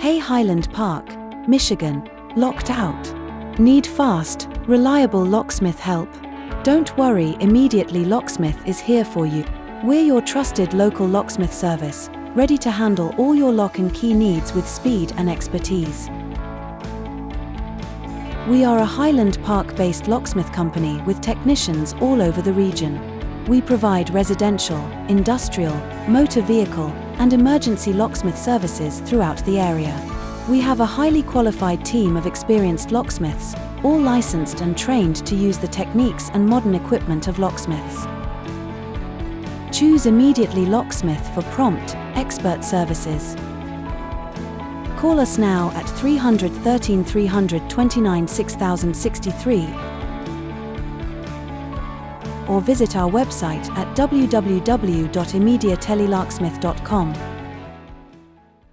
Hey Highland Park, Michigan, locked out? Need fast, reliable locksmith help? Don't worry, Immediately Locksmith is here for you. We're your trusted local locksmith service, ready to handle all your lock and key needs with speed and expertise. We are a Highland Park-based locksmith company with technicians all over the region. We provide residential, industrial, motor vehicle, and emergency locksmith services throughout the area. We have a highly qualified team of experienced locksmiths, all licensed and trained to use the techniques and modern equipment of locksmiths. Choose Immediately Locksmith for prompt, expert services. Call us now at 313 329 6063 or visit our website at www.immediatellylocksmith.com.